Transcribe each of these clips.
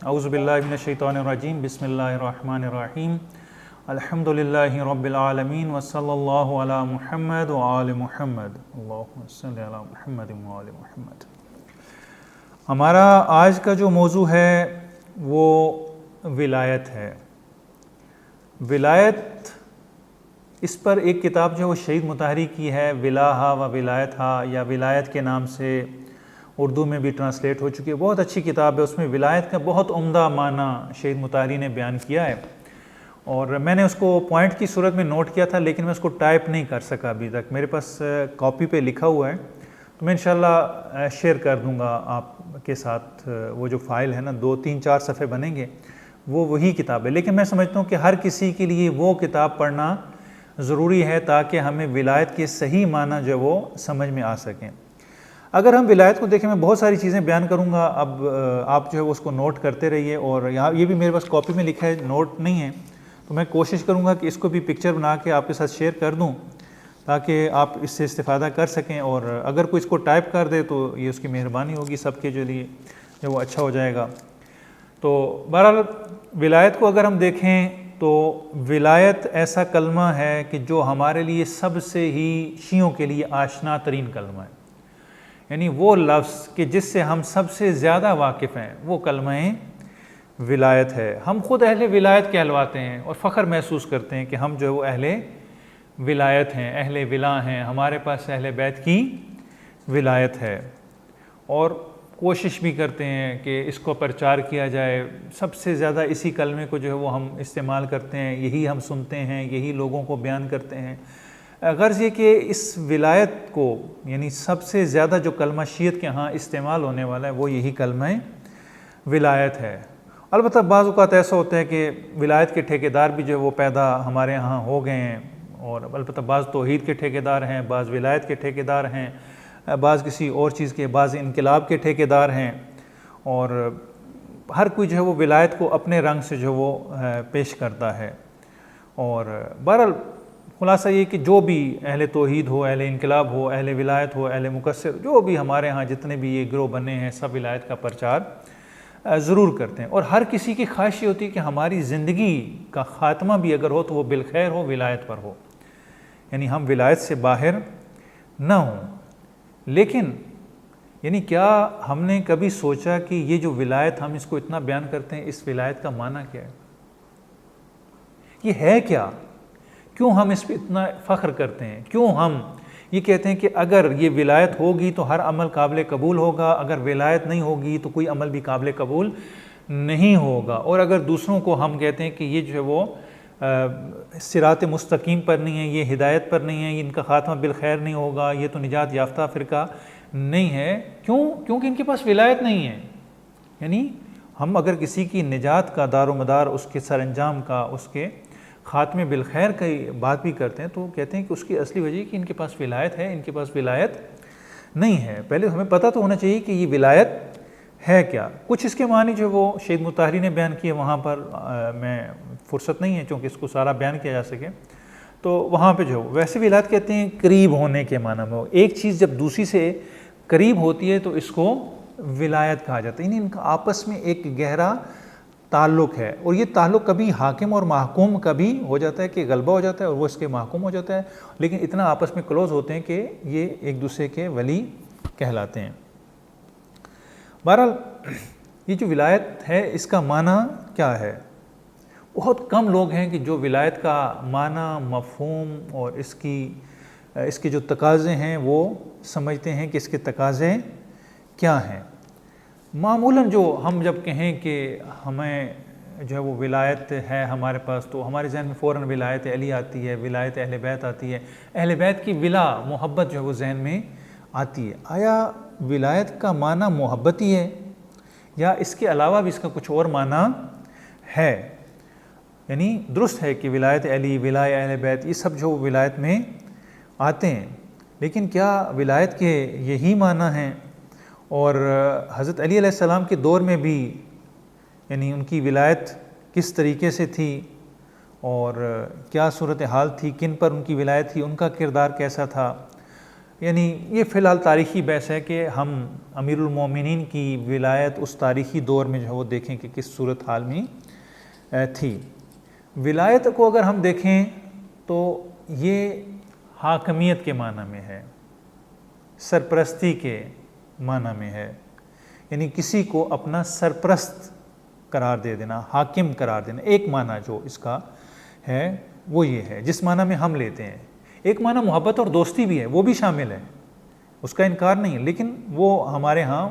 اعوذ باللہ من الشیطان الرجیم بسم اللہ الرحمن الرحیم الحمدللہ رب العالمین وصلی اللہ علی محمد وآل محمد اللہم صلی علی محمد وآل محمد۔ ہمارا آج کا جو موضوع ہے وہ ولایت ہے۔ ولایت، اس پر ایک کتاب جو وہ شہید مطہری کی ہے، ولاہا و ولایتھا، یا ولایت کے نام سے اردو میں بھی ٹرانسلیٹ ہو چکی ہے، بہت اچھی کتاب ہے۔ اس میں ولایت کا بہت عمدہ معنی شہید مطہری نے بیان کیا ہے، اور میں نے اس کو پوائنٹ کی صورت میں نوٹ کیا تھا، لیکن میں اس کو ٹائپ نہیں کر سکا ابھی تک۔ میرے پاس کاپی پہ لکھا ہوا ہے، تو میں انشاءاللہ شیئر کر دوں گا آپ کے ساتھ۔ وہ جو فائل ہے نا، 2-3-4 صفحے بنیں گے، وہی کتاب ہے، لیکن میں سمجھتا ہوں کہ ہر کسی کے لیے وہ کتاب پڑھنا ضروری ہے تاکہ ہمیں ولایت کے صحیح معنی جو وہ سمجھ میں آ سکیں۔ اگر ہم ولایت کو دیکھیں، میں بہت ساری چیزیں بیان کروں گا، اب آپ جو ہے اس کو نوٹ کرتے رہیے، اور یہاں یہ بھی میرے پاس کاپی میں لکھا ہے، نوٹ نہیں ہے، تو میں کوشش کروں گا کہ اس کو بھی پکچر بنا کے آپ کے ساتھ شیئر کر دوں تاکہ آپ اس سے استفادہ کر سکیں، اور اگر کوئی اس کو ٹائپ کر دے تو یہ اس کی مہربانی ہوگی، سب کے جو لیے جو وہ اچھا ہو جائے گا۔ تو بہرحال ولایت کو اگر ہم دیکھیں تو ولایت ایسا کلمہ ہے کہ جو ہمارے لیے سب سے ہی شیعوں کے لیے آشنا ترین کلمہ ہے، یعنی وہ لفظ کہ جس سے ہم سب سے زیادہ واقف ہیں وہ کلمہ ولایت ہے۔ ہم خود اہل ولایت کہلواتے ہیں اور فخر محسوس کرتے ہیں کہ ہم جو ہے وہ اہل ولایت ہیں، اہل ولا ہیں، ہمارے پاس اہل بیت کی ولایت ہے، اور کوشش بھی کرتے ہیں کہ اس کو پرچار کیا جائے۔ سب سے زیادہ اسی کلمے کو جو ہے وہ ہم استعمال کرتے ہیں، یہی ہم سنتے ہیں، یہی لوگوں کو بیان کرتے ہیں۔ غرض یہ کہ اس ولایت کو، یعنی سب سے زیادہ جو کلمہ شیعت کے ہاں استعمال ہونے والا ہے وہ یہی کلمہ ولایت ہے۔ البتہ بعض اوقات ایسا ہوتا ہے کہ ولایت کے ٹھیکیدار بھی جو ہے وہ پیدا ہمارے ہاں ہو گئے ہیں، اور البتہ بعض توحید کے ٹھیکیدار ہیں، بعض ولایت کے ٹھیکیدار ہیں، بعض کسی اور چیز کے، بعض انقلاب کے ٹھیکیدار ہیں، اور ہر کوئی جو ہے وہ ولایت کو اپنے رنگ سے جو وہ پیش کرتا ہے۔ اور بہرحال خلاصہ یہ کہ جو بھی اہل توحید ہو، اہل انقلاب ہو، اہل ولایت ہو، اہل مکثر، جو بھی ہمارے ہاں جتنے بھی یہ گروہ بنے ہیں، سب ولایت کا پرچار ضرور کرتے ہیں، اور ہر کسی کی خواہش یہ ہوتی ہے کہ ہماری زندگی کا خاتمہ بھی اگر ہو تو وہ بالخیر ہو، ولایت پر ہو، یعنی ہم ولایت سے باہر نہ ہوں۔ لیکن یعنی کیا ہم نے کبھی سوچا کہ یہ جو ولایت ہم اس کو اتنا بیان کرتے ہیں، اس ولایت کا معنی کیا ہے؟ یہ ہے کیا؟ کیوں ہم اس پہ اتنا فخر کرتے ہیں؟ کیوں ہم یہ کہتے ہیں کہ اگر یہ ولایت ہوگی تو ہر عمل قابل قبول ہوگا، اگر ولایت نہیں ہوگی تو کوئی عمل بھی قابل قبول نہیں ہوگا، اور اگر دوسروں کو ہم کہتے ہیں کہ یہ جو ہے وہ صراط مستقیم پر نہیں ہے، یہ ہدایت پر نہیں ہے، یہ ان کا خاتمہ بالخیر نہیں ہوگا، یہ تو نجات یافتہ فرقہ نہیں ہے۔ کیوں؟ کیونکہ ان کے پاس ولایت نہیں ہے۔ یعنی ہم اگر کسی کی نجات کا دار و مدار، اس کے سر انجام کا، اس کے خاتمے بالخیر کی بات بھی کرتے ہیں، تو کہتے ہیں کہ اس کی اصلی وجہ کہ ان کے پاس ولایت ہے، ان کے پاس ولایت نہیں ہے۔ پہلے ہمیں پتہ تو ہونا چاہیے کہ یہ ولایت ہے کیا۔ کچھ اس کے معنی جو وہ شہید مطہری نے بیان کیے، وہاں پر میں فرصت نہیں ہے چونکہ اس کو سارا بیان کیا جا سکے، تو وہاں پہ جو ویسے ولایت کہتے ہیں قریب ہونے کے معنی میں، ایک چیز جب دوسری سے قریب ہوتی ہے تو اس کو ولایت کہا جاتا ہے، یعنی ان کا آپس میں ایک گہرا تعلق ہے، اور یہ تعلق کبھی حاکم اور محکوم کا بھی ہو جاتا ہے کہ غلبہ ہو جاتا ہے اور وہ اس کے محکوم ہو جاتا ہے، لیکن اتنا آپس میں کلوز ہوتے ہیں کہ یہ ایک دوسرے کے ولی کہلاتے ہیں۔ بہرحال یہ جو ولایت ہے اس کا معنی کیا ہے؟ بہت کم لوگ ہیں کہ جو ولایت کا معنی، مفہوم اور اس کے جو تقاضے ہیں وہ سمجھتے ہیں کہ اس کے تقاضے کیا ہیں۔ معمولاً جو ہم جب کہیں کہ ہمیں جو ہے وہ ولایت ہے ہمارے پاس، تو ہمارے ذہن میں فوراً ولایت علی آتی ہے، ولایت اہل بیت آتی ہے، اہل بیت کی ولا، محبت جو ہے وہ ذہن میں آتی ہے۔ آیا ولایت کا معنی محبت ہی ہے، یا اس کے علاوہ بھی اس کا کچھ اور معنی ہے؟ یعنی درست ہے کہ ولایت علی، ولایت اہل بیت، یہ سب جو ولایت میں آتے ہیں، لیکن کیا ولایت کے یہی معنی ہیں؟ اور حضرت علی علیہ السلام کے دور میں بھی یعنی ان کی ولایت کس طریقے سے تھی، اور کیا صورتحال تھی، کن پر ان کی ولایت تھی، ان کا کردار کیسا تھا؟ یعنی یہ فی الحال تاریخی بحث ہے کہ ہم امیر المومنین کی ولایت اس تاریخی دور میں جو ہے وہ دیکھیں کہ کس صورت حال میں تھی۔ ولایت کو اگر ہم دیکھیں تو یہ حاکمیت کے معنی میں ہے، سرپرستی کے معنی میں ہے، یعنی کسی کو اپنا سرپرست قرار دے دینا، حاکم قرار دینا۔ ایک معنی جو اس کا ہے وہ یہ ہے جس معنی میں ہم لیتے ہیں۔ ایک معنی محبت اور دوستی بھی ہے، وہ بھی شامل ہے، اس کا انکار نہیں ہے، لیکن وہ ہمارے ہاں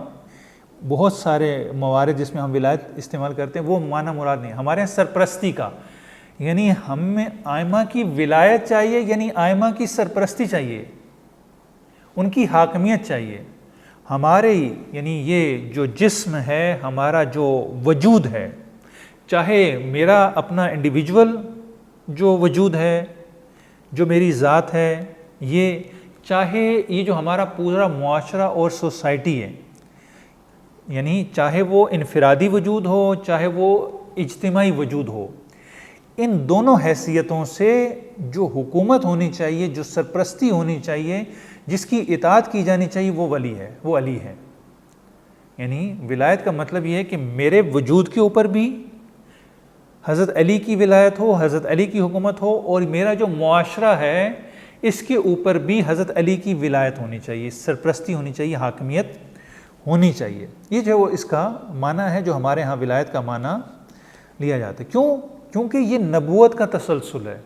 بہت سارے موارد جس میں ہم ولایت استعمال کرتے ہیں وہ معنی مراد نہیں ہے۔ ہمارے یہاں سرپرستی کا، یعنی ہمیں آئمہ کی ولایت چاہیے، یعنی آئمہ کی سرپرستی چاہیے، ان کی حاکمیت چاہیے۔ ہمارے یعنی یہ جو جسم ہے، ہمارا جو وجود ہے، چاہے میرا اپنا انڈیویجول جو وجود ہے، جو میری ذات ہے، یہ چاہے یہ جو ہمارا پورا معاشرہ اور سوسائٹی ہے، یعنی چاہے وہ انفرادی وجود ہو چاہے وہ اجتماعی وجود ہو، ان دونوں حیثیتوں سے جو حکومت ہونی چاہیے، جو سرپرستی ہونی چاہیے، جس کی اطاعت کی جانی چاہیے، وہ ولی ہے، وہ علی ہے۔ یعنی ولایت کا مطلب یہ ہے کہ میرے وجود کے اوپر بھی حضرت علی کی ولایت ہو، حضرت علی کی حکومت ہو، اور میرا جو معاشرہ ہے اس کے اوپر بھی حضرت علی کی ولایت ہونی چاہیے، سرپرستی ہونی چاہیے، حاکمیت ہونی چاہیے۔ یہ جو اس کا معنی ہے جو ہمارے ہاں ولایت کا معنی لیا جاتا ہے۔ کیونکہ یہ نبوت کا تسلسل ہے۔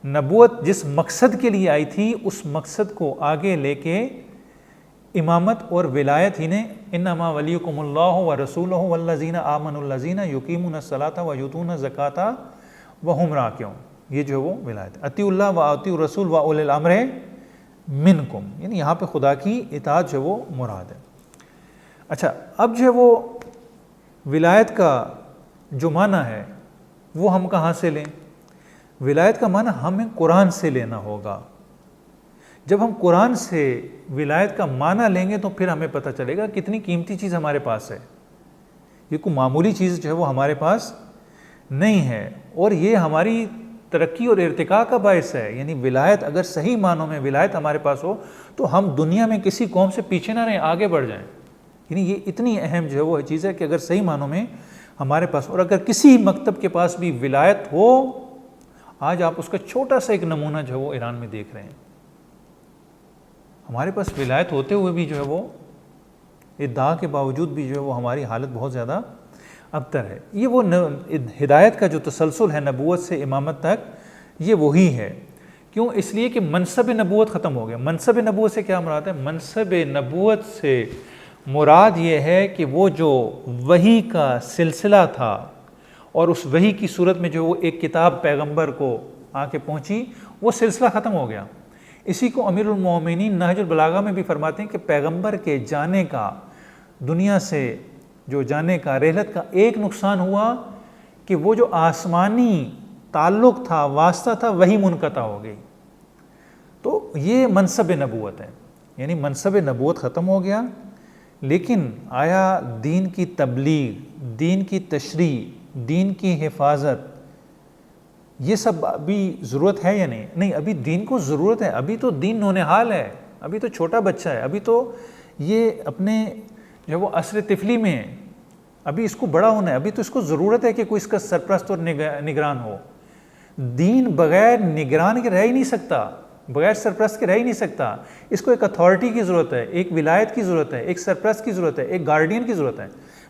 نبوت جس مقصد کے لیے آئی تھی اس مقصد کو آگے لے کے امامت اور ولایت ہی نے انما ولیکم اللہ ورسولہ والذین آمنوا الذین یقیمون الصلاۃ ویؤتون الزکاۃ وہم راکعون، یہ جو ہے وہ ولایت۔ اطیعوا اللہ واطیعوا الرسول واولی الامر منکم، یعنی یہاں پہ خدا کی اطاعت جو وہ مراد ہے۔ اچھا، اب جو ہے وہ ولایت کا جو معنی ہے وہ ہم کہاں سے لیں؟ ولایت کا معنی ہمیں قرآن سے لینا ہوگا۔ جب ہم قرآن سے ولایت کا معنی لیں گے تو پھر ہمیں پتہ چلے گا کتنی قیمتی چیز ہمارے پاس ہے۔ یہ کوئی معمولی چیز جو ہے وہ ہمارے پاس نہیں ہے، اور یہ ہماری ترقی اور ارتقاء کا باعث ہے۔ یعنی ولایت اگر صحیح معنوں میں ولایت ہمارے پاس ہو تو ہم دنیا میں کسی قوم سے پیچھے نہ رہیں، آگے بڑھ جائیں۔ یعنی یہ اتنی اہم جو ہے وہ چیز ہے کہ اگر صحیح معنوں میں ہمارے پاس، اور اگر کسی مکتب کے پاس بھی ولایت ہو، آج آپ اس کا چھوٹا سا ایک نمونہ جو ہے وہ ایران میں دیکھ رہے ہیں۔ ہمارے پاس ولایت ہوتے ہوئے بھی جو ہے وہ ادعا کے باوجود بھی جو ہے وہ ہماری حالت بہت زیادہ ابتر ہے۔ یہ وہ ہدایت کا جو تسلسل ہے نبوت سے امامت تک، یہ وہی ہے۔ کیوں؟ اس لیے کہ منصب نبوت ختم ہو گیا۔ منصب نبوت سے کیا مراد ہے؟ منصب نبوت سے مراد یہ ہے کہ وہ جو وحی کا سلسلہ تھا، اور اس وحی کی صورت میں جو وہ ایک کتاب پیغمبر کو آ کے پہنچی، وہ سلسلہ ختم ہو گیا۔ اسی کو امیر المومنین نہج البلاغہ میں بھی فرماتے ہیں کہ پیغمبر کے جانے کا، دنیا سے جو جانے کا، رحلت کا ایک نقصان ہوا کہ وہ جو آسمانی تعلق تھا، واسطہ تھا، وہی منقطع ہو گئی۔ تو یہ منصب نبوت ہے، یعنی منصب نبوت ختم ہو گیا، لیکن آیا دین کی تبلیغ، دین کی تشریح، دین کی حفاظت، یہ سب ابھی ضرورت ہے یا نہیں؟ نہیں، ابھی دین کو ضرورت ہے۔ ابھی تو دین نونہال ہے، ابھی تو چھوٹا بچہ ہے، ابھی تو یہ اپنے جو وہ عصر طفلی میں ہے، ابھی اس کو بڑا ہونا ہے، ابھی تو اس کو ضرورت ہے کہ کوئی اس کا سرپرست اور نگران ہو۔ دین بغیر نگران کے رہ ہی نہیں سکتا، بغیر سرپرست کے رہ ہی نہیں سکتا۔ اس کو ایک اتھارٹی کی ضرورت ہے، ایک ولایت کی ضرورت ہے، ایک سرپرست کی ضرورت ہے، ایک گارڈین کی ضرورت ہے۔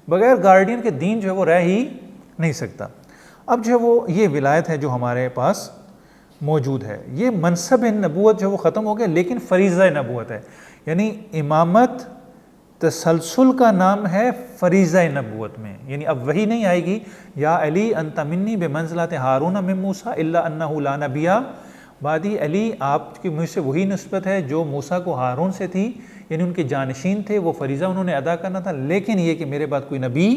بغیر گارڈین کے دین جو ہے وہ رہ ہی نہیں سکتا۔ اب جو ہے وہ یہ ولایت ہے جو ہمارے پاس موجود ہے۔ یہ منصب نبوت جو ہے وہ ختم ہو گیا، لیکن فریضہ نبوت ہے۔ یعنی امامت تسلسل کا نام ہے فریضہ نبوت میں۔ یعنی اب وہی نہیں آئے گی یا علی انت منی بمنزلۃ ہارون من موسیٰ الا انہ لا نبی بعدی، علی آپ کی مجھ سے وہی نسبت ہے جو موسیٰ کو ہارون سے تھی، یعنی ان کے جانشین تھے، وہ فریضہ انہوں نے ادا کرنا تھا، لیکن یہ کہ میرے بعد کوئی نبی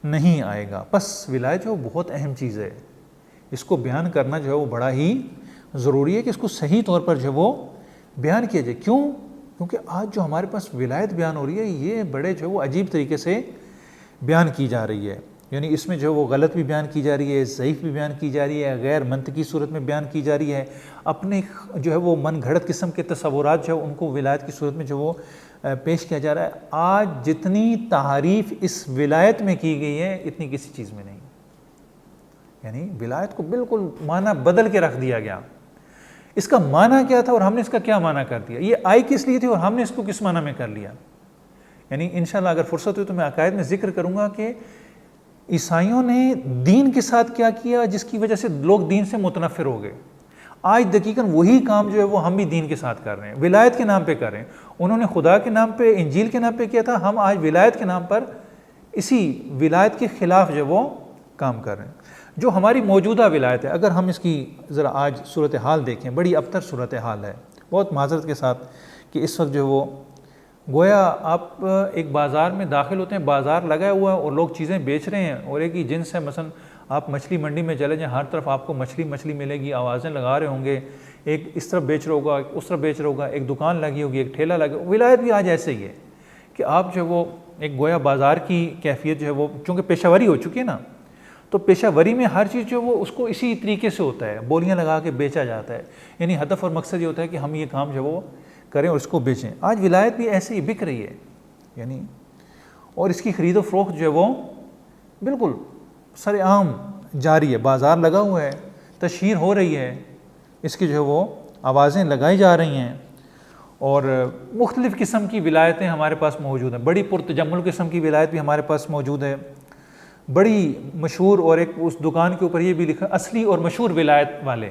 نہیں آئے گا۔ پس ولایت جو بہت اہم چیز ہے، اس کو بیان کرنا جو ہے وہ بڑا ہی ضروری ہے کہ اس کو صحیح طور پر جو وہ بیان کیا جائے۔ کیوں؟ کیونکہ آج جو ہمارے پاس ولایت بیان ہو رہی ہے، یہ بڑے جو ہے وہ عجیب طریقے سے بیان کی جا رہی ہے۔ یعنی اس میں جو وہ غلط بھی بیان کی جا رہی ہے، ضعیف بھی بیان کی جا رہی ہے، غیر منطقی صورت میں بیان کی جا رہی ہے، اپنے جو ہے وہ من گھڑت قسم کے تصورات جو ہے ان کو ولایت کی صورت میں جو وہ پیش کیا جا رہا ہے۔ آج جتنی تعریف اس ولایت میں کی گئی ہے اتنی کسی چیز میں نہیں، یعنی ولایت کو بالکل معنی بدل کے رکھ دیا گیا۔ اس کا معنی کیا تھا اور ہم نے اس کا کیا معنی کر دیا، یہ آئی کس لیے تھی اور ہم نے اس کو کس معنی میں کر لیا۔ یعنی انشاءاللہ اگر فرصت ہوئی تو میں عقائد میں ذکر کروں گا کہ عیسائیوں نے دین کے ساتھ کیا کیا جس کی وجہ سے لوگ دین سے متنفر ہو گئے۔ آج دقیقاً وہی کام جو ہے وہ ہم بھی دین کے ساتھ کر رہے ہیں، ولایت کے نام پہ کر رہے ہیں۔ انہوں نے خدا کے نام پہ، انجیل کے نام پہ کیا تھا، ہم آج ولایت کے نام پر اسی ولایت کے خلاف جو وہ کام کر رہے ہیں۔ جو ہماری موجودہ ولایت ہے، اگر ہم اس کی ذرا آج صورتحال دیکھیں، بڑی ابتر صورتحال ہے، بہت معذرت کے ساتھ کہ اس وقت جو وہ گویا آپ ایک بازار میں داخل ہوتے ہیں، بازار لگا ہوا ہے اور لوگ چیزیں بیچ رہے ہیں اور ایک ہی جنس ہے، مثلا آپ مچھلی منڈی میں چلے جائیں، ہر طرف آپ کو مچھلی ملے گی، آوازیں لگا رہے ہوں گے، ایک اس طرف بیچ رہا ہوگا، ایک اس طرف بیچ رہا ہوگا، ایک دکان لگی ہوگی، ایک ٹھیلا لگا۔ ولایت بھی آج ایسے ہی ہے کہ آپ جو وہ ایک گویا بازار کی کیفیت جو ہے وہ چونکہ پیشہ وری ہو چکی ہے نا، تو پیشہ وری میں ہر چیز جو وہ اس کو اسی طریقے سے ہوتا ہے، بولیاں لگا کے بیچا جاتا ہے، یعنی ہدف اور مقصد یہ ہوتا ہے کہ ہم یہ کام جو وہ کریں اور اس کو بیچیں۔ آج ولایت بھی ایسے ہی بک رہی ہے، یعنی اور اس کی خرید و فروخت جو ہے وہ بالکل سر عام جاری ہے، بازار لگا ہوا ہے، تشہیر ہو رہی ہے، اس کی جو ہے وہ آوازیں لگائی جا رہی ہیں اور مختلف قسم کی ولایتیں ہمارے پاس موجود ہیں۔ بڑی پرتجمل قسم کی ولایت بھی ہمارے پاس موجود ہے، بڑی مشہور، اور ایک اس دکان کے اوپر یہ بھی لکھا اصلی اور مشہور ولایت والے،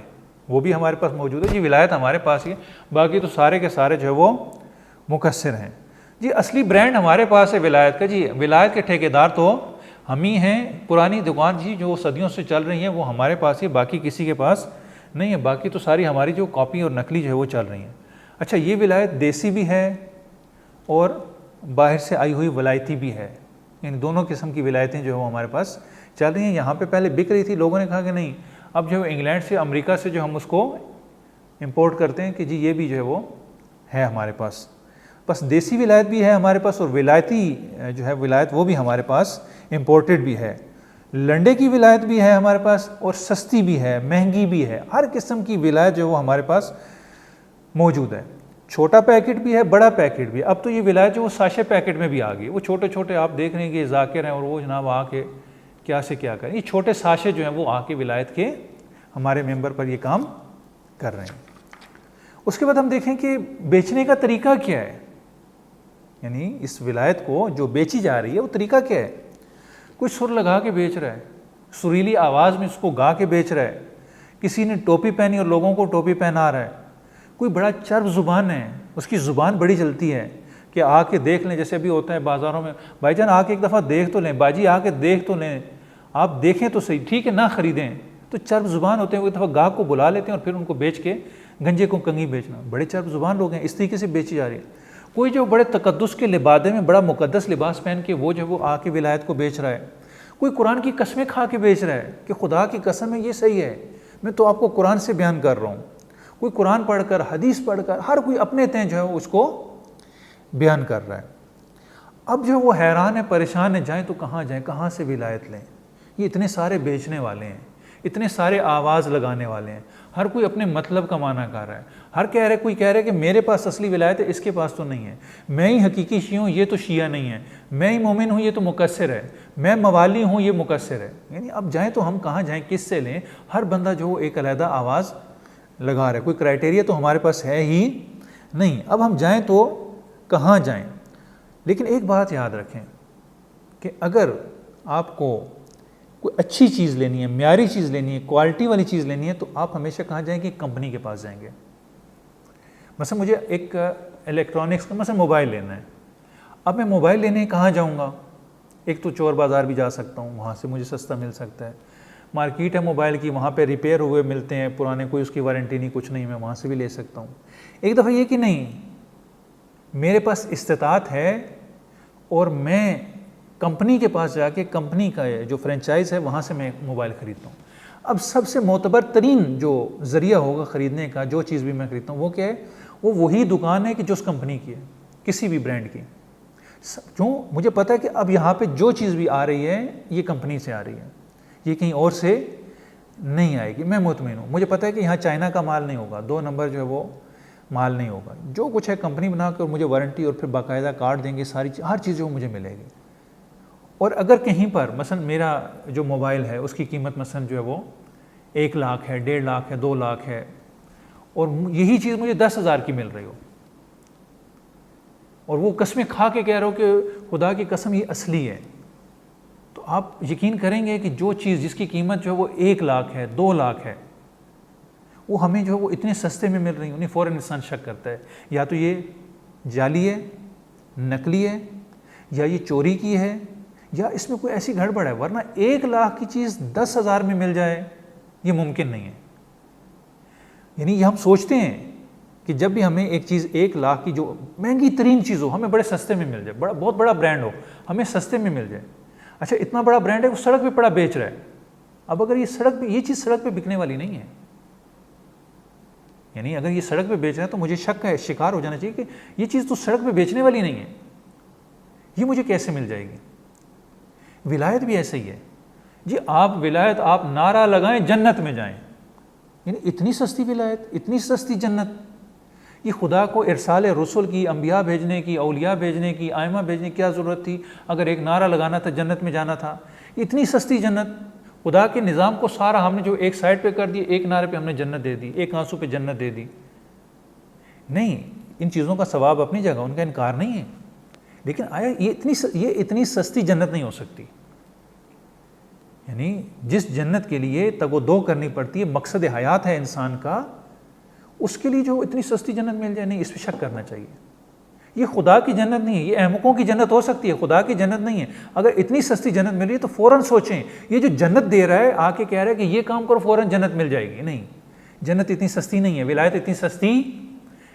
وہ بھی ہمارے پاس موجود ہے۔ یہ ولایت ہمارے پاس ہی ہے، باقی تو سارے کے سارے جو ہے وہ مکسر ہیں۔ جی اصلی برانڈ ہمارے پاس ہے ولایت کا، جی ولایت کے ٹھیکیدار تو ہم ہی ہیں، پرانی دکان جی جو صدیوں سے چل رہی ہیں وہ ہمارے پاس ہی، باقی کسی کے پاس نہیں ہے، باقی تو ساری ہماری جو کاپی اور نقلی جو ہے وہ چل رہی ہیں۔ اچھا یہ ولایت دیسی بھی ہے اور باہر سے آئی ہوئی ولایتی بھی ہے، یعنی دونوں قسم کی ولایتیں جو ہے وہ ہمارے پاس چل رہی ہیں۔ یہاں پہ پہلے بک رہی تھی، لوگوں نے کہا کہ نہیں، اب جو انگلینڈ سے، امریکہ سے جو ہم اس کو امپورٹ کرتے ہیں کہ جی یہ بھی جو ہے وہ ہے ہمارے پاس، بس دیسی ولایت بھی ہے ہمارے پاس اور ولایتی جو ہے ولایت وہ بھی ہمارے پاس امپورٹڈ بھی ہے، لنڈے کی ولایت بھی ہے ہمارے پاس اور سستی بھی ہے، مہنگی بھی ہے، ہر قسم کی ولایت جو وہ ہمارے پاس موجود ہے۔ چھوٹا پیکٹ بھی ہے، بڑا پیکٹ بھی ہے۔ اب تو یہ ولایت جو وہ ساشے پیکٹ میں بھی آ گئی، وہ چھوٹے چھوٹے آپ دیکھ رہے ہیں کہ یہ ذاکر ہیں اور وہ جناب آ کے کیا سے کیا کریں، یہ چھوٹے ساشے جو ہیں وہ آ کے ولایت کے ہمارے ممبر پر یہ کام کر رہے ہیں۔ اس کے بعد ہم دیکھیں کہ بیچنے کا طریقہ کیا ہے، یعنی اس ولایت کو جو بیچی جا رہی ہے وہ طریقہ کیا ہے۔ کوئی سر لگا کے بیچ رہا ہے، سریلی آواز میں اس کو گا کے بیچ رہا ہے، کسی نے ٹوپی پہنی اور لوگوں کو ٹوپی پہنا رہا ہے، کوئی بڑا چرب زبان ہے، اس کی زبان بڑی چلتی ہے کہ آ کے دیکھ لیں، جیسے بھی ہوتا ہے بازاروں میں، بھائی جان آ کے ایک دفعہ دیکھ تو لیں، باجی آ کے دیکھ تو لیں، آپ دیکھیں تو صحیح، ٹھیک ہے نہ خریدیں۔ تو چرب زبان ہوتے ہیں، وہ ایک دفعہ گاہک کو بلا لیتے ہیں اور پھر ان کو بیچ کے گنجے کو کنگھی بیچنا، بڑے چرب زبان لوگ ہیں، اس طریقے سے بیچی جا رہی ہے۔ کوئی جو بڑے تقدس کے لبادے میں بڑا مقدس لباس پہن کے وہ جو وہ آ کے ولایت کو بیچ رہا ہے، کوئی قرآن کی قسمیں کھا کے بیچ رہا ہے کہ خدا کی قسم ہے یہ صحیح ہے، میں تو آپ کو قرآن سے بیان کر رہا ہوں، کوئی قرآن پڑھ کر، حدیث پڑھ کر، ہر کوئی اپنے تئیں جو ہے اس کو بیان کر رہا ہے۔ اب جو وہ حیران ہے، پریشان ہے، جائیں تو کہاں جائیں، کہاں سے ولایت لیں، یہ اتنے سارے بیچنے والے ہیں، اتنے سارے آواز لگانے والے ہیں، ہر کوئی اپنے مطلب کا معنی کر رہا ہے، ہر کہہ رہے، کوئی کہہ رہے کہ میرے پاس اصلی ولایت ہے، اس کے پاس تو نہیں ہے، میں ہی حقیقی شیعہ ہوں، یہ تو شیعہ نہیں ہے، میں ہی مومن ہوں، یہ تو مقصر ہے، میں موالی ہوں، یہ مقصر ہے۔ یعنی اب جائیں تو ہم کہاں جائیں، کس سے لیں، ہر بندہ جو ایک علیحدہ آواز لگا رہا ہے، کوئی کرائٹیریا تو ہمارے پاس ہے ہی نہیں، اب ہم جائیں تو کہاں جائیں۔ لیکن ایک بات یاد رکھیں کہ اگر آپ کو کوئی اچھی چیز لینی ہے، معیاری چیز لینی ہے، کوالٹی والی چیز لینی ہے، تو آپ ہمیشہ کہاں جائیں گے، کمپنی کے پاس جائیں گے۔ مثلا مجھے ایک الیکٹرانکس کا مثلا موبائل لینا ہے، اب میں موبائل لینے کہاں جاؤں گا، ایک تو چور بازار بھی جا سکتا ہوں، وہاں سے مجھے سستا مل سکتا ہے، مارکیٹ ہے موبائل کی، وہاں پہ ریپیئر ہوئے ملتے ہیں پرانے، کوئی اس کی وارنٹی نہیں، کچھ نہیں، میں وہاں سے بھی لے سکتا ہوں۔ ایک دفعہ یہ کہ نہیں، میرے پاس استطاعت ہے اور میں کمپنی کے پاس جا کے، کمپنی کا جو فرینچائز ہے وہاں سے میں موبائل خریدتا ہوں۔ اب سب سے معتبر ترین جو ذریعہ ہوگا خریدنے کا، جو چیز بھی میں خریدتا ہوں وہ کیا ہے، وہ وہی دکان ہے کہ جو اس کمپنی کی ہے، کسی بھی برانڈ کی۔ کیوں؟ مجھے پتہ ہے کہ اب یہاں پہ جو چیز بھی آ رہی ہے یہ کمپنی سے آ رہی ہے, یہ کہیں اور سے نہیں آئے گی, میں مطمئن ہوں. مجھے پتہ ہے کہ یہاں چائنا کا مال نہیں ہوگا, 2 نمبر جو ہے وہ مال نہیں ہوگا. جو کچھ ہے کمپنی بنا کر مجھے وارنٹی اور پھر باقاعدہ کارڈ دیں گے, ہر چیز جو مجھے ملے گی. اور اگر کہیں پر مثلا میرا جو موبائل ہے اس کی قیمت مثلا جو ہے وہ 1 لاکھ ہے, 1.5 لاکھ ہے, 2 لاکھ ہے, اور یہی چیز مجھے 10,000 کی مل رہی ہو, اور وہ قسمیں کھا کے کہہ رہے ہو کہ خدا کی قسم یہ اصلی ہے, تو آپ یقین کریں گے کہ جو چیز جس کی قیمت جو ہے وہ 1 لاکھ ہے, 2 لاکھ ہے, وہ ہمیں جو ہے وہ اتنے سستے میں مل رہی ہیں. فوراً انسان شک کرتا ہے یا تو یہ جعلی ہے, نقلی ہے, یا یہ چوری کی ہے, یا اس میں کوئی ایسی گڑبڑ ہے. ورنہ 1 لاکھ کی چیز 10,000 میں مل جائے یہ ممکن نہیں ہے. یعنی یہ ہم سوچتے ہیں کہ جب بھی ہمیں ایک چیز 1 لاکھ کی جو مہنگی ترین چیز ہو ہمیں بڑے سستے میں مل جائے, بہت بڑا برانڈ ہو ہمیں سستے میں مل جائے. اچھا اتنا بڑا برانڈ ہے وہ سڑک پہ پڑا بیچ رہا ہے. اب اگر یہ چیز سڑک پہ بکنے والی نہیں ہے, یعنی اگر یہ سڑک پہ بیچ رہا ہے تو مجھے شک ہے, شکار ہو جانا چاہیے کہ یہ چیز تو سڑک پہ بیچنے والی نہیں ہے, یہ مجھے کیسے مل جائے گی. ولایت بھی ایسے ہی ہے جی. آپ ولایت آپ نعرہ لگائیں جنت میں جائیں, یعنی اتنی سستی ولایت, اتنی سستی جنت. یہ خدا کو ارسال رسول کی, انبیاء بھیجنے کی, اولیاء بھیجنے کی, ائمہ بھیجنے کی کیا ضرورت تھی؟ اگر ایک نعرہ لگانا تھا جنت میں جانا تھا. اتنی سستی جنت. خدا کے نظام کو سارا ہم نے جو ایک سائڈ پہ کر دیا, ایک نعرے پہ ہم نے جنت دے دی, ایک آنسو پہ جنت دے دی. نہیں, ان چیزوں کا ثواب اپنی جگہ, ان کا انکار نہیں ہے, لیکن آیا یہ اتنی سستی جنت نہیں ہو سکتی. یعنی جس جنت کے لیے تگ و دو کرنی پڑتی ہے, مقصد حیات ہے انسان کا, اس کے لیے جو اتنی سستی جنت مل جائے, نہیں, اس پہ شک کرنا چاہیے. یہ خدا کی جنت نہیں ہے, یہ احمقوں کی جنت ہو سکتی ہے, خدا کی جنت نہیں ہے. اگر اتنی سستی جنت مل رہی ہے تو فوراً سوچیں, یہ جو جنت دے رہا ہے آ کے کہہ رہا ہے کہ یہ کام کرو فوراً جنت مل جائے گی. نہیں, جنت اتنی سستی نہیں ہے, ولایت اتنی سستی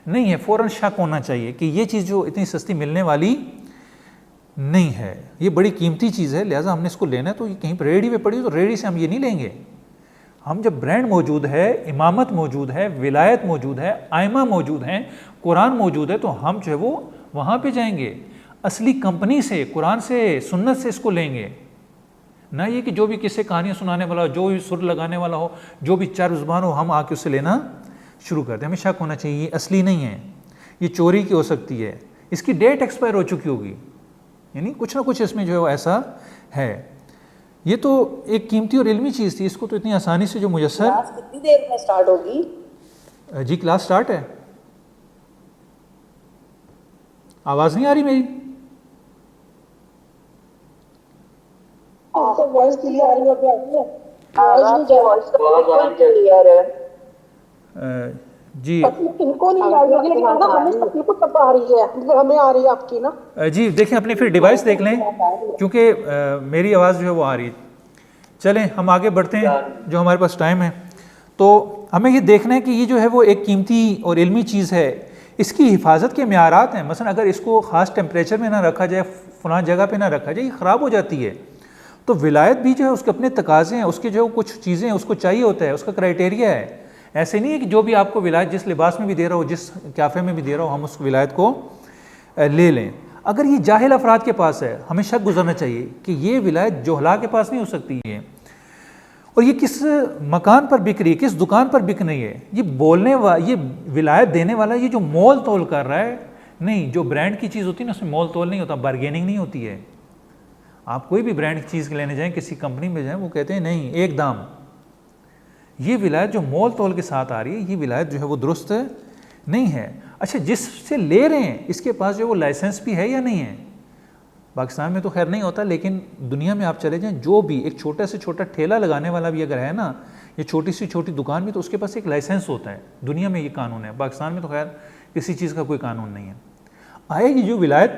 نہیں ہے. فوراً شک ہونا چاہیے کہ یہ چیز جو اتنی سستی ملنے والی نہیں ہے, یہ بڑی قیمتی چیز ہے, لہٰذا ہم نے اس کو لینا ہے. تو یہ کہیں پر ریڑھی پہ پڑی تو ریڑھی سے ہم یہ نہیں لیں گے. ہم جب برانڈ موجود ہے, امامت موجود ہے, ولایت موجود ہے, ائمہ موجود ہیں, قرآن موجود ہے, تو ہم جو ہے وہ وہاں پہ جائیں گے, اصلی کمپنی سے, قرآن سے, سنت سے اس کو لیں گے. نہ یہ کہ جو بھی کسی کہانیاں سنانے والا ہو, جو بھی سر لگانے والا ہو, جو بھی چار زبان ہو, ہم آ کے اسے لینا شروع کر دیں. ہمیں شک ہونا چاہیے یہ اصلی نہیں ہے, یہ چوری کی ہو سکتی ہے, اس کی ڈیٹ ایکسپائر ہو چکی ہوگی, یعنی کچھ نہ کچھ اس میں جو ہے ایسا ہے. یہ تو ایک قیمتی اور علمی چیز تھی, اس کو تو اتنی آسانی سے جو میسر. کلاس کتنی دیر میں سٹارٹ ہوگی؟ جی کلاس سٹارٹ ہے. آواز نہیں آ رہی میری؟ وائس کلیئر آ رہی ہے؟ آواز کلیئر ہے جی. ان کو نہیں آ رہی لیکن ہمیں سب کو تب آ رہی ہے, مطلب ہمیں آ رہی ہے آپ کی نا. جی دیکھیں اپنی پھر ڈیوائس دیکھ لیں, کیونکہ میری آواز جو ہے وہ آ رہی ہے. چلیں ہم آگے بڑھتے ہیں, جو ہمارے پاس ٹائم ہے. تو ہمیں یہ دیکھنا ہے کہ یہ جو ہے وہ ایک قیمتی اور علمی چیز ہے, اس کی حفاظت کے معیارات ہیں. مثلا اگر اس کو خاص ٹیمپریچر میں نہ رکھا جائے, فلاں جگہ پہ نہ رکھا جائے, یہ خراب ہو جاتی ہے. تو ولایت بھی جو ہے اس کے اپنے تقاضے ہیں, اس کے جو کچھ چیزیں اس کو چاہیے ہوتا ہے, اس کا کرائٹیریا ہے. ایسے نہیں ہے کہ جو بھی آپ کو ولایت جس لباس میں بھی دے رہا ہو, جس کیفے میں بھی دے رہا ہو, ہم اس ولایت کو لے لیں. اگر یہ جاہل افراد کے پاس ہے, ہمیں شک گزرنا چاہیے کہ یہ ولایت جوہلا کے پاس نہیں ہو سکتی ہے. اور یہ کس مکان پر بک رہی ہے, کس دکان پر بک رہی ہے. یہ ولایت دینے والا یہ جو مول تول کر رہا ہے, نہیں, جو برانڈ کی چیز ہوتی ہے نا اس میں مول تول نہیں ہوتا, بارگیننگ نہیں ہوتی ہے. آپ کوئی بھی برانڈ کی چیز لینے جائیں, کسی کمپنی میں جائیں, وہ کہتے ہیں نہیں ایک دام. یہ ولایت جو مول تول کے ساتھ آ رہی ہے, یہ ولایت جو ہے وہ درست نہیں ہے. اچھا جس سے لے رہے ہیں اس کے پاس جو وہ لائسنس بھی ہے یا نہیں ہے؟ پاکستان میں تو خیر نہیں ہوتا, لیکن دنیا میں آپ چلے جائیں, جو بھی ایک چھوٹا سے چھوٹا ٹھیلا لگانے والا بھی اگر ہے نا, یہ چھوٹی سی چھوٹی دکان بھی, تو اس کے پاس ایک لائسنس ہوتا ہے. دنیا میں یہ قانون ہے, پاکستان میں تو خیر کسی چیز کا کوئی قانون نہیں ہے. آئے گی جو ولایت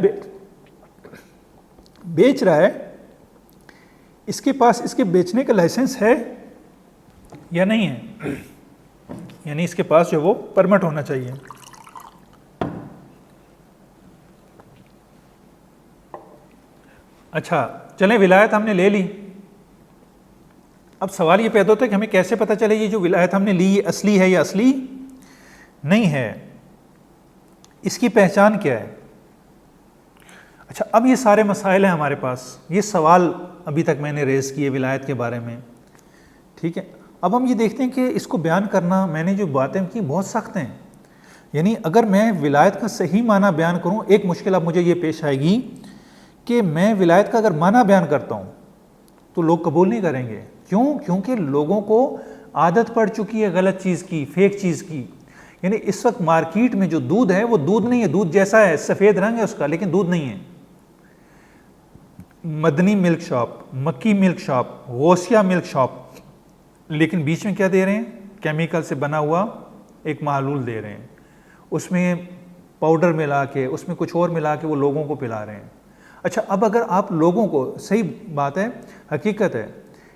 بیچ رہا ہے, اس کے پاس اس کے بیچنے کا لائسنس ہے یا نہیں ہے, یعنی اس کے پاس جو وہ پرمٹ ہونا چاہیے. اچھا چلیں ولایت ہم نے لے لی. اب سوال یہ پیدا ہوتا ہے کہ ہمیں کیسے پتہ چلے یہ جو ولایت ہم نے لی یہ اصلی ہے یا اصلی نہیں ہے, اس کی پہچان کیا ہے؟ اچھا، اب یہ سارے مسائل ہیں ہمارے پاس، یہ سوال ابھی تک میں نے ریز کیے ولایت کے بارے میں، ٹھیک ہے. اب ہم یہ دیکھتے ہیں کہ اس کو بیان کرنا، میں نے جو باتیں کی بہت سخت ہیں. یعنی اگر میں ولایت کا صحیح معنی بیان کروں، ایک مشکل اب مجھے یہ پیش آئے گی کہ میں ولایت کا اگر معنی بیان کرتا ہوں تو لوگ قبول نہیں کریں گے. کیوں؟ کیونکہ لوگوں کو عادت پڑ چکی ہے غلط چیز کی، فیک چیز کی. یعنی اس وقت مارکیٹ میں جو دودھ ہے وہ دودھ نہیں ہے، دودھ جیسا ہے، سفید رنگ ہے اس کا، لیکن دودھ نہیں ہے. مدنی ملک شاپ، مکی ملک شاپ، غوثیہ ملک شاپ، لیکن بیچ میں کیا دے رہے ہیں؟ کیمیکل سے بنا ہوا ایک محلول دے رہے ہیں، اس میں پاؤڈر ملا کے، اس میں کچھ اور ملا کے وہ لوگوں کو پلا رہے ہیں. اچھا، اب اگر آپ لوگوں کو، صحیح بات ہے، حقیقت ہے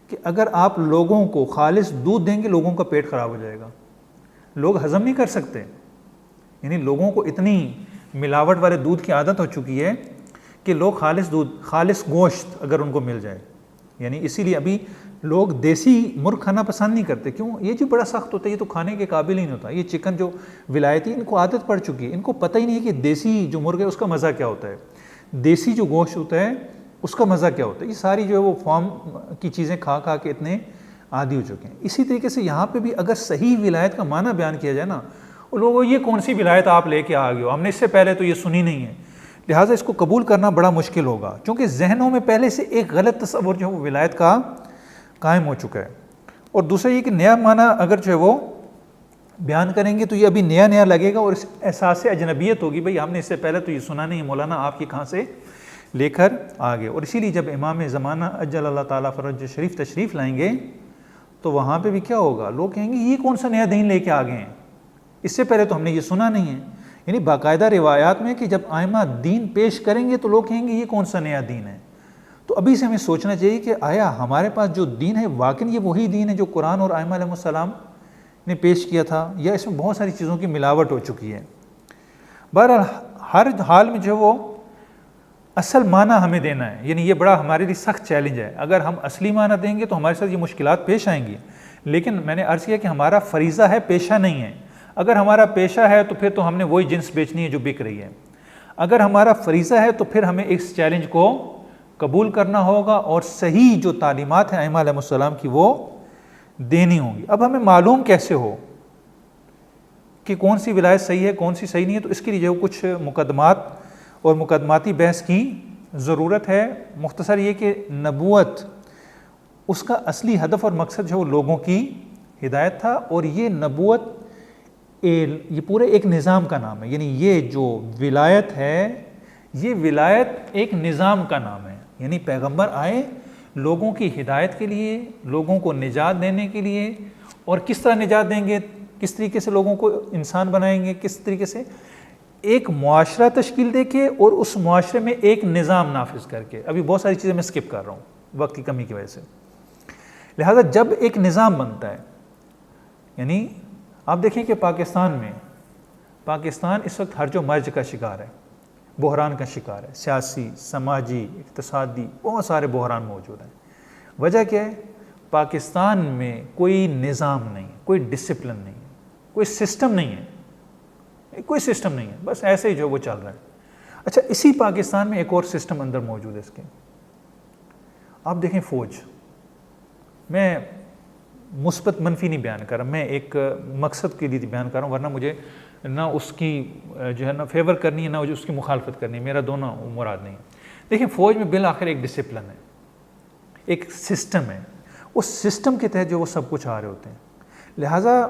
کہ اگر آپ لوگوں کو خالص دودھ دیں گے لوگوں کا پیٹ خراب ہو جائے گا، لوگ ہضم نہیں کر سکتے. یعنی لوگوں کو اتنی ملاوٹ والے دودھ کی عادت ہو چکی ہے کہ لوگ خالص دودھ، خالص گوشت اگر ان کو مل جائے، یعنی اسی لیے ابھی لوگ دیسی مرغ کھانا پسند نہیں کرتے. کیوں؟ یہ جو بڑا سخت ہوتا ہے، یہ تو کھانے کے قابل ہی نہیں ہوتا. یہ چکن جو ولایتی، ان کو عادت پڑ چکی ہے، ان کو پتہ ہی نہیں ہے کہ دیسی جو مرغ ہے اس کا مزہ کیا ہوتا ہے، دیسی جو گوشت ہوتا ہے اس کا مزہ کیا ہوتا ہے. یہ ساری جو ہے وہ فارم کی چیزیں کھا کھا کے اتنے عادی ہو چکے ہیں. اسی طریقے سے یہاں پہ بھی اگر صحیح ولایت کا معنی بیان کیا جائے نا، وہ لوگوں یہ کون سی ولایت آپ لے کے آ گئے ہو، ہم نے اس سے پہلے تو یہ سنی نہیں ہے. لہٰذا اس کو قبول کرنا بڑا مشکل ہوگا، کیونکہ ذہنوں میں پہلے سے ایک غلط تصور جو ہے وہ ولایت کا قائم ہو چکا ہے. اور دوسرا یہ کہ نیا معنی اگر جو ہے وہ بیان کریں گے تو یہ ابھی نیا نیا لگے گا اور اس احساس اجنبیت ہوگی، بھئی ہم نے اس سے پہلے تو یہ سنا نہیں، مولانا آپ کی کہاں سے لے کر آگے. اور اسی لیے جب امام زمانہ اجل اللہ تعالیٰ فرج شریف تشریف لائیں گے تو وہاں پہ بھی کیا ہوگا؟ لوگ کہیں گے یہ کون سا نیا دین لے کے آ گئے ہیں، اس سے پہلے تو ہم نے یہ سنا نہیں ہے. یعنی باقاعدہ روایات میں کہ جب آئمہ دین پیش کریں گے تو لوگ کہیں گے یہ کون سا نیا دین ہے. تو ابھی سے ہمیں سوچنا چاہیے کہ آیا ہمارے پاس جو دین ہے واقعی یہ وہی دین ہے جو قرآن اور آئمہ علیہ السلام نے پیش کیا تھا، یا اس میں بہت ساری چیزوں کی ملاوٹ ہو چکی ہے. بہرحال ہر حال میں جو وہ اصل معنی ہمیں دینا ہے. یعنی یہ بڑا ہمارے لیے سخت چیلنج ہے. اگر ہم اصلی معنی دیں گے تو ہمارے ساتھ یہ مشکلات پیش آئیں گی، لیکن میں نے عرض کیا کہ ہمارا فریضہ ہے، پیشہ نہیں ہے. اگر ہمارا پیشہ ہے تو پھر تو ہم نے وہی جنس بیچنی ہے جو بک رہی ہے. اگر ہمارا فریضہ ہے تو پھر ہمیں اس چیلنج کو قبول کرنا ہوگا اور صحیح جو تعلیمات ہیں ائمہ علیہ السلام کی وہ دینی ہوں گی. اب ہمیں معلوم کیسے ہو کہ کون سی ولایت صحیح ہے کون سی صحیح نہیں ہے؟ تو اس کے لیے جو کچھ مقدمات اور مقدماتی بحث کی ضرورت ہے. مختصر یہ کہ نبوت اس کا اصلی ہدف اور مقصد جو لوگوں کی ہدایت تھا، اور یہ نبوت یہ پورے ایک نظام کا نام ہے. یعنی یہ جو ولایت ہے یہ ولایت ایک نظام کا نام ہے. یعنی پیغمبر آئے لوگوں کی ہدایت کے لیے، لوگوں کو نجات دینے کے لیے. اور کس طرح نجات دیں گے، کس طریقے سے لوگوں کو انسان بنائیں گے، کس طریقے سے؟ ایک معاشرہ تشکیل دے کے اور اس معاشرے میں ایک نظام نافذ کر کے. ابھی بہت ساری چیزیں میں سکپ کر رہا ہوں وقت کی کمی کی وجہ سے. لہذا جب ایک نظام بنتا ہے، یعنی آپ دیکھیں کہ پاکستان اس وقت ہر جو مرج کا شکار ہے، بحران کا شکار ہے، سیاسی، سماجی، اقتصادی، بہت سارے بحران موجود ہیں. وجہ کیا ہے؟ پاکستان میں کوئی نظام نہیں، کوئی ڈسپلن نہیں، کوئی سسٹم نہیں ہے، کوئی سسٹم نہیں ہے، بس ایسے ہی جو وہ چل رہا ہے. اچھا، اسی پاکستان میں ایک اور سسٹم اندر موجود ہے اس کے. آپ دیکھیں فوج، میں مثبت منفی نہیں بیان کر رہا، میں ایک مقصد کے لیے بیان کر رہا ہوں، ورنہ مجھے نہ اس کی جو ہے نا فیور کرنی ہے نہ اس کی مخالفت کرنی ہے، میرا دونوں مراد نہیں ہے. دیکھیں فوج میں بالآخر ایک ڈسپلن ہے، ایک سسٹم ہے، اس سسٹم کے تحت جو وہ سب کچھ آ رہے ہوتے ہیں. لہٰذا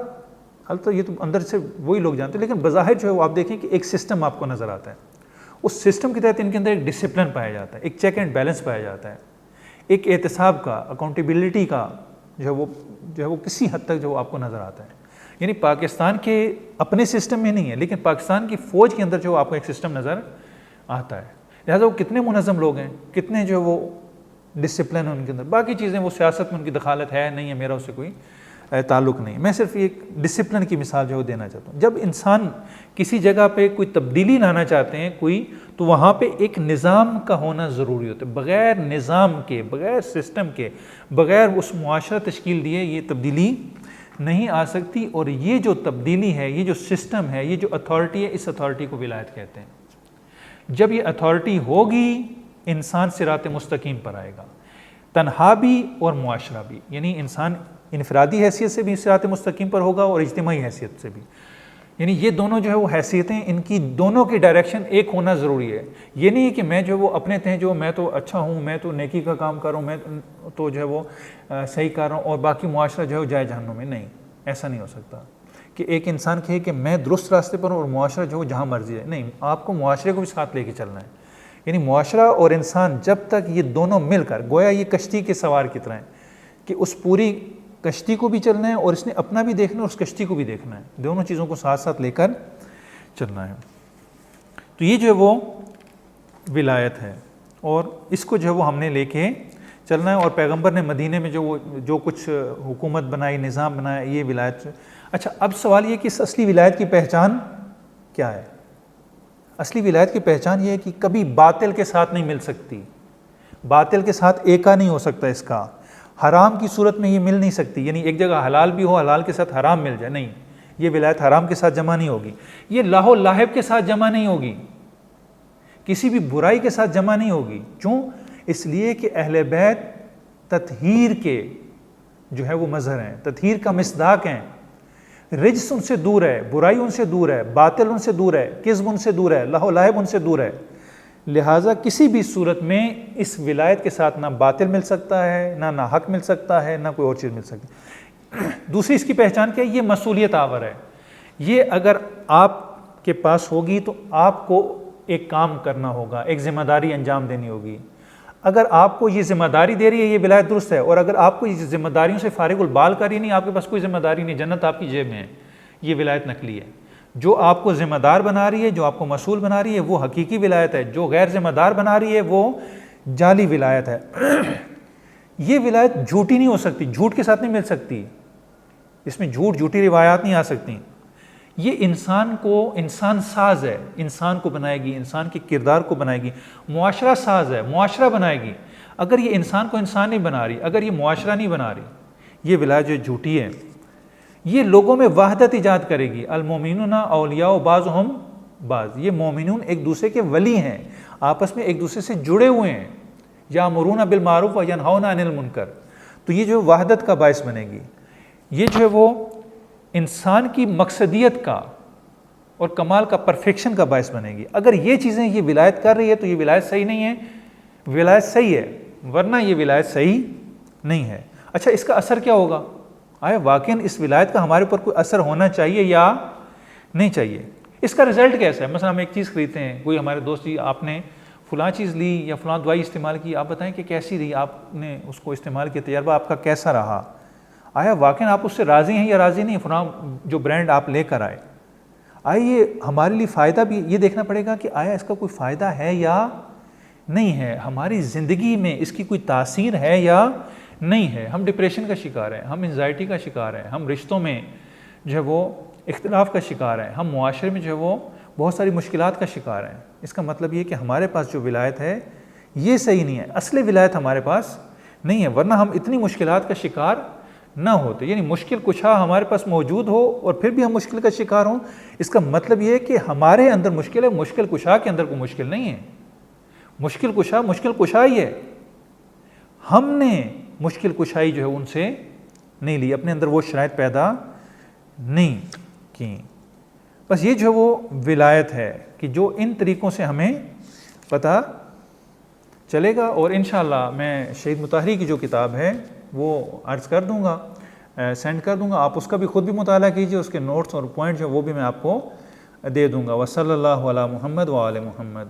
البتہ یہ تو اندر سے وہی لوگ جانتے ہیں، لیکن بظاہر جو ہے وہ آپ دیکھیں کہ ایک سسٹم آپ کو نظر آتا ہے. اس سسٹم کے تحت ان کے اندر ایک ڈسپلن پایا جاتا ہے، ایک چیک اینڈ بیلنس پایا جاتا ہے، ایک احتساب کا، اکاؤنٹیبلٹی کا جو ہے وہ کسی حد تک جو آپ کو نظر آتا ہے. یعنی پاکستان کے اپنے سسٹم میں نہیں ہے، لیکن پاکستان کی فوج کے اندر جو آپ کو ایک سسٹم نظر آتا ہے. لہٰذا وہ کتنے منظم لوگ ہیں، کتنے جو وہ ڈسپلن ہے ان کے اندر. باقی چیزیں وہ سیاست میں ان کی دخالت ہے نہیں ہے، میرا اس سے کوئی تعلق نہیں. میں صرف ایک ڈسپلن کی مثال جو دینا چاہتا ہوں. جب انسان کسی جگہ پہ کوئی تبدیلی لانا چاہتے ہیں تو وہاں پہ ایک نظام کا ہونا ضروری ہوتا ہے. بغیر نظام کے، بغیر سسٹم کے، بغیر اس معاشرہ تشکیل دیے یہ تبدیلی نہیں آ سکتی. اور یہ جو تبدیلی ہے، یہ جو سسٹم ہے، یہ جو اتھارٹی ہے، اس اتھارٹی کو ولایت کہتے ہیں. جب یہ اتھارٹی ہوگی انسان صراط مستقیم پر آئے گا، تنہا بھی اور معاشرہ بھی، یعنی انسان انفرادی حیثیت سے بھی صراط مستقیم پر ہوگا اور اجتماعی حیثیت سے بھی، یعنی یہ دونوں جو ہے وہ حیثیتیں، ان کی دونوں کی ڈائریکشن ایک ہونا ضروری ہے۔ یہ نہیں ہے کہ میں جو وہ اپنے تھے جو میں تو اچھا ہوں، میں تو نیکی کا کام کر رہا ہوں، میں تو جو ہے وہ صحیح کر رہا ہوں اور باقی معاشرہ جو ہے وہ جائے جہنم میں، نہیں، ایسا نہیں ہو سکتا کہ ایک انسان کہے کہ میں درست راستے پر ہوں اور معاشرہ جو ہے جہاں مرضی ہے، نہیں، آپ کو معاشرے کو بھی ساتھ لے کے چلنا ہے۔ یعنی معاشرہ اور انسان جب تک یہ دونوں مل کر، گویا یہ کشتی کے سوار کی طرح ہے کہ اس پوری کشتی کو بھی چلنا ہے اور اس نے اپنا بھی دیکھنا ہے اور اس کشتی کو بھی دیکھنا ہے، دونوں چیزوں کو ساتھ ساتھ لے کر چلنا ہے۔ تو یہ جو ہے وہ ولایت ہے اور اس کو جو ہے وہ ہم نے لے کے چلنا ہے، اور پیغمبر نے مدینے میں جو کچھ حکومت بنائی، نظام بنایا، یہ ولایت۔ اچھا، اب سوال یہ کہ اس اصلی ولایت کی پہچان کیا ہے؟ اصلی ولایت کی پہچان یہ ہے کہ کبھی باطل کے ساتھ نہیں مل سکتی، باطل کے ساتھ ایکا نہیں ہو سکتا، اس کا حرام کی صورت میں یہ مل نہیں سکتی، یعنی ایک جگہ حلال بھی ہو، حلال کے ساتھ حرام مل جائے، نہیں، یہ ولایت حرام کے ساتھ جمع نہیں ہوگی، یہ لاہ و لاہب کے ساتھ جمع نہیں ہوگی، کسی بھی برائی کے ساتھ جمع نہیں ہوگی۔ کیوں؟ اس لیے کہ اہل بیت تطہیر کے جو ہے وہ مظہر ہیں، تطہیر کا مصداق ہیں، رجس ان سے دور ہے، برائی ان سے دور ہے، باطل ان سے دور ہے، کذب ان سے دور ہے، لاہ و لاہب ان سے دور ہے، لہٰذا کسی بھی صورت میں اس ولایت کے ساتھ نہ باطل مل سکتا ہے، نہ حق مل سکتا ہے، نہ کوئی اور چیز مل سکتی ہے۔ دوسری اس کی پہچان کیا ہے؟ یہ مسئولیت آور ہے، یہ اگر آپ کے پاس ہوگی تو آپ کو ایک کام کرنا ہوگا، ایک ذمہ داری انجام دینی ہوگی۔ اگر آپ کو یہ ذمہ داری دے رہی ہے یہ ولایت درست ہے، اور اگر آپ کو یہ ذمہ داریوں سے فارغ البال کر ہی نہیں، آپ کے پاس کوئی ذمہ داری نہیں، جنت آپ کی جیب میں ہے، یہ ولایت نقلی ہے۔ جو آپ کو ذمہ دار بنا رہی ہے، جو آپ کو مسئول بنا رہی ہے، وہ حقیقی ولایت ہے، جو غیر ذمہ دار بنا رہی ہے وہ جعلی ولایت ہے۔ یہ ولایت جھوٹی نہیں ہو سکتی، جھوٹ کے ساتھ نہیں مل سکتی، اس میں جھوٹی روایات نہیں آ سکتی۔ یہ انسان کو انسان ساز ہے، انسان کو بنائے گی، انسان کے کردار کو بنائے گی، معاشرہ ساز ہے، معاشرہ بنائے گی۔ اگر یہ انسان کو انسان نہیں بنا رہی، اگر یہ معاشرہ نہیں بنا رہی، یہ ولایت جو جھوٹی ہے۔ یہ لوگوں میں وحدت ایجاد کرے گی، المومنون اولیاء بعضهم بعض، یہ مومنون ایک دوسرے کے ولی ہیں، آپس میں ایک دوسرے سے جڑے ہوئے ہیں، یامرون بالمعروف وینہون عن المنکر، تو یہ جو وحدت کا باعث بنے گی، یہ جو ہے وہ انسان کی مقصدیت کا اور کمال کا، پرفیکشن کا باعث بنے گی۔ اگر یہ چیزیں یہ ولایت کر رہی ہے تو یہ ولایت صحیح نہیں ہے، ولایت صحیح ہے، ورنہ یہ ولایت صحیح نہیں ہے۔ اچھا، اس کا اثر کیا ہوگا؟ آیا واقعاً اس ولایت کا ہمارے اوپر کوئی اثر ہونا چاہیے یا نہیں چاہیے؟ اس کا رزلٹ کیسا ہے؟ مثلا ہم ایک چیز خریدتے ہیں، کوئی ہمارے دوست جی آپ نے فلاں چیز لی یا فلاں دوائی استعمال کی، آپ بتائیں کہ کیسی رہی، آپ نے اس کو استعمال کیا، تجربہ آپ کا کیسا رہا؟ آیا واقعاً آپ اس سے راضی ہیں یا راضی نہیں؟ فلاں جو برانڈ آپ لے کر آئے، آئیے ہمارے لیے فائدہ بھی یہ دیکھنا پڑے گا کہ آیا اس کا کوئی فائدہ ہے یا نہیں ہے، ہماری زندگی میں اس کی کوئی تاثیر ہے یا نہیں ہے۔ ہم ڈپریشن کا شکار ہیں، ہم انزائٹی کا شکار ہیں، ہم رشتوں میں جو ہے وہ اختلاف کا شکار ہیں، ہم معاشرے میں جو ہے وہ بہت ساری مشکلات کا شکار ہیں۔ اس کا مطلب یہ کہ ہمارے پاس جو ولایت ہے یہ صحیح نہیں ہے، اصل ولایت ہمارے پاس نہیں ہے، ورنہ ہم اتنی مشکلات کا شکار نہ ہوتے۔ یعنی مشکل کشا ہمارے پاس موجود ہو اور پھر بھی ہم مشکل کا شکار ہوں، اس کا مطلب یہ ہے کہ ہمارے اندر مشکل ہے، مشکل کشا کے اندر کوئی مشکل نہیں ہے۔ مشکل کشا ہی ہے، ہم نے مشکل کشائی جو ہے ان سے نہیں لی، اپنے اندر وہ شرائط پیدا نہیں کی۔ بس یہ جو وہ ولایت ہے کہ جو ان طریقوں سے ہمیں پتہ چلے گا، اور انشاءاللہ میں شہید مطہری کی جو کتاب ہے وہ عرض کر دوں گا، سینڈ کر دوں گا، آپ اس کا بھی خود بھی مطالعہ کیجئے، اس کے نوٹس اور پوائنٹ جو وہ بھی میں آپ کو دے دوں گا۔ وصلی اللہ علی محمد وآل محمد۔